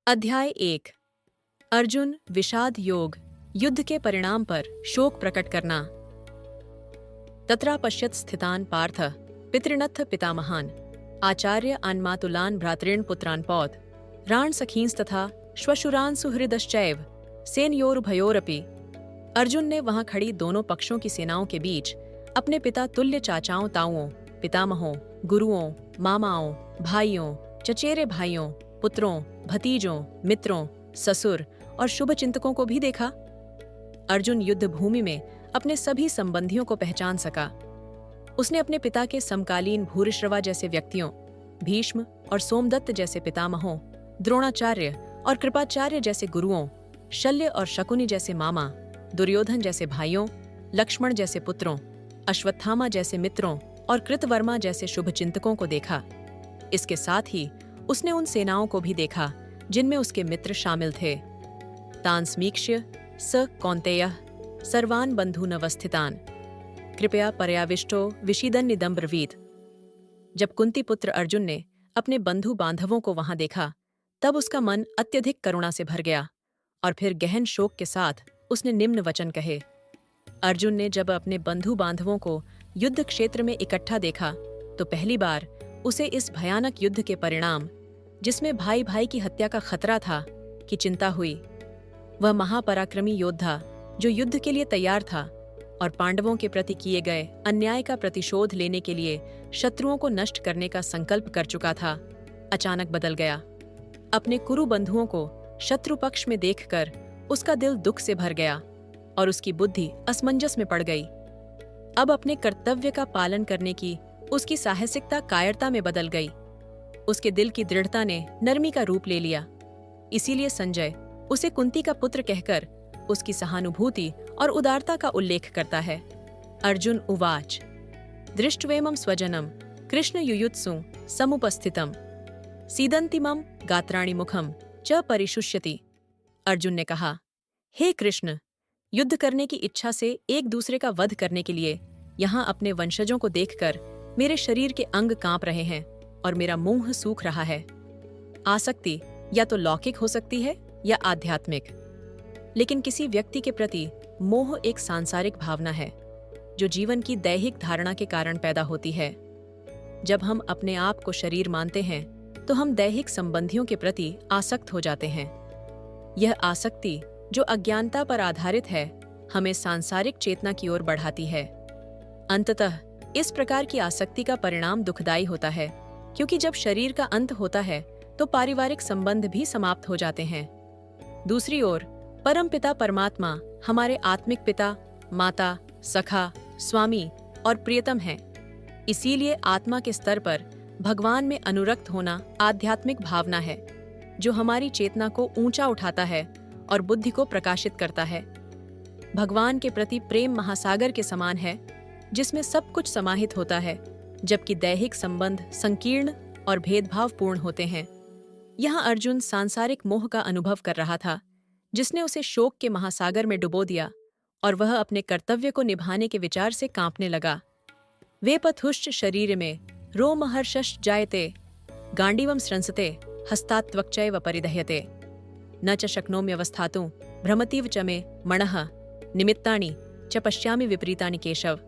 अध्याय 1। अर्जुन विषाद योग, युद्ध के परिणाम पर शोक प्रकट करना। तत्रा पश्यत स्थितान पार्थ पितृनथ पितामहान आचार्य अन्मातुलान भ्रातॄन् पुत्रान् पौत राण सखींस्तथा श्वशुरान् सुहृदश्चैव सेनयोरुभयोरपि। अर्जुन ने वहां खड़ी दोनों पक्षों की सेनाओं के बीच अपने पिता तुल्य चाचाओं, ताऊओं, पितामहों, गुरुओं, मामाओं, भाइयों, चचेरे भाइयों, पुत्रों, भतीजों, मित्रों, ससुर और शुभचिंतकों को भी देखा। अर्जुन युद्ध भूमि में अपने सभी संबंधियों को पहचान सका। उसने अपने पिता के समकालीन भूरिश्रवा जैसे व्यक्तियों, भीष्म और सोमदत्त जैसे पितामहों, द्रोणाचार्य और कृपाचार्य जैसे गुरुओं, शल्य और शकुनि जैसे मामा, दुर्योधन जैसे भाइयों, लक्ष्मण जैसे पुत्रों, अश्वत्थामा जैसे मित्रों और कृतवर्मा जैसे शुभचिंतकों को देखा। इसके साथ ही उसने उन सेनाओं को भी देखा जिनमें उसके मित्र शामिल थे। तान समीक्ष्य स कौन्तेयः सर्वान् बन्धूनवस्थितान् कृपया पर्याविष्टो विषीदन्निदं ब्रवीत। जब कुंती पुत्र अर्जुन ने अपने बंधु बांधवों को वहां देखा, तब उसका मन अत्यधिक करुणा से भर गया और फिर गहन शोक के साथ उसने निम्न वचन कहे। अर्जुन ने जब अपने बंधु बांधवों को युद्ध क्षेत्र में इकट्ठा देखा, तो पहली बार उसे इस भयानक युद्ध के परिणाम, जिसमें भाई भाई की हत्या का खतरा था, की चिंता हुई। वह महापराक्रमी योद्धा जो युद्ध के लिए तैयार था और पांडवों के प्रति किए गए अन्याय का प्रतिशोध लेने के लिए शत्रुओं को नष्ट करने का संकल्प कर चुका था, अचानक बदल गया। अपने कुरु बंधुओं को शत्रु पक्ष में देखकर उसका दिल दुख से भर गया और उसकी बुद्धि असमंजस में पड़ गई। अब अपने कर्तव्य का पालन करने की उसकी साहसिकता कायरता में बदल गई। उसके दिल की दृढ़ता ने नरमी का रूप ले लिया। इसीलिए संजय उसे कुंती का पुत्र कहकर उसकी सहानुभूति और उदारता का उल्लेख करता है। अर्जुन उवाच दृष्ट्वेमं स्वजनम कृष्ण युयुत्सु समुपस्थितम सीदंतिमं गात्राणि मुखम च परिशुष्यति। अर्जुन ने कहा, हे कृष्ण, युद्ध करने की इच्छा से एक दूसरे का वध करने के लिए यहाँ अपने वंशजों को देखकर मेरे शरीर के अंग कांप रहे हैं और मेरा मुंह सूख रहा है। आसक्ति या तो लौकिक हो सकती है या आध्यात्मिक, लेकिन किसी व्यक्ति के प्रति मोह एक सांसारिक भावना है जो जीवन की दैहिक धारणा के कारण पैदा होती है। जब हम अपने आप को शरीर मानते हैं तो हम दैहिक संबंधियों के प्रति आसक्त हो जाते हैं। यह आसक्ति जो अज्ञानता पर आधारित है, हमें सांसारिक चेतना की ओर बढ़ाती है। अंततः इस प्रकार की आसक्ति का परिणाम दुखदायी होता है, क्योंकि जब शरीर का अंत होता है तो पारिवारिक संबंध भी समाप्त हो जाते हैं। दूसरी ओर परमपिता परमात्मा हमारे आत्मिक पिता, माता, सखा, स्वामी और प्रियतम हैं। इसीलिए आत्मा के स्तर पर भगवान में अनुरक्त होना आध्यात्मिक भावना है जो हमारी चेतना को ऊंचा उठाता है और बुद्धि को प्रकाशित करता है। भगवान के प्रति प्रेम महासागर के समान है जिसमें सब कुछ समाहित होता है, जबकि दैहिक संबंध संकीर्ण और भेदभावपूर्ण होते हैं। यहाँ अर्जुन सांसारिक मोह का अनुभव कर रहा था, जिसने उसे शोक के महासागर में डुबो दिया और वह अपने कर्तव्य को निभाने के विचार से कांपने लगा। वेपथुश्च शरीर में रोमहर्षश्च जायते गांडीवं स्रंसते हस्तात्वक्चैव परिदह्यते न च शक्नोम्यवस्थातुं भ्रमतीव च मे मणः निमित्तानि च पश्यामि विपरीतानि केशव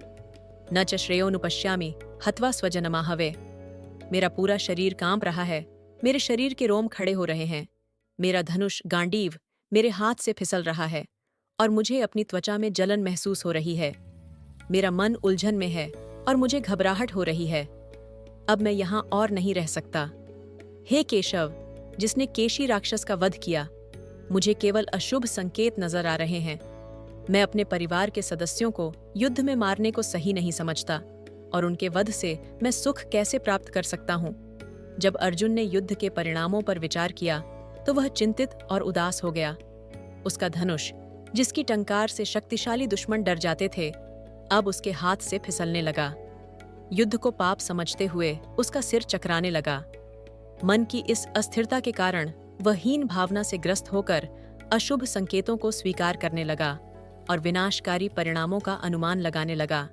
न च श्रेयोनुपश्यामि हत्वा स्वजनमाहवे। मेरा पूरा शरीर कांप रहा है, मेरे शरीर के रोम खड़े हो रहे हैं, मेरा धनुष गांडीव मेरे हाथ से फिसल रहा है और मुझे अपनी त्वचा में जलन महसूस हो रही है। मेरा मन उलझन में है और मुझे घबराहट हो रही है। अब मैं यहाँ और नहीं रह सकता। हे केशव, जिसने केशी राक्षस का वध किया, मुझे केवल अशुभ संकेत नजर आ रहे हैं। मैं अपने परिवार के सदस्यों को युद्ध में मारने को सही नहीं समझता और उनके वध से मैं सुख कैसे प्राप्त कर सकता हूँ। जब अर्जुन ने युद्ध के परिणामों पर विचार किया तो वह चिंतित और उदास हो गया। उसका धनुष, जिसकी टंकार से शक्तिशाली दुश्मन डर जाते थे, अब उसके हाथ से फिसलने लगा। युद्ध को पाप समझते हुए उसका सिर चकराने लगा। मन की इस अस्थिरता के कारण वह हीन भावना से ग्रस्त होकर अशुभ संकेतों को स्वीकार करने लगा और विनाशकारी परिणामों का अनुमान लगाने लगा।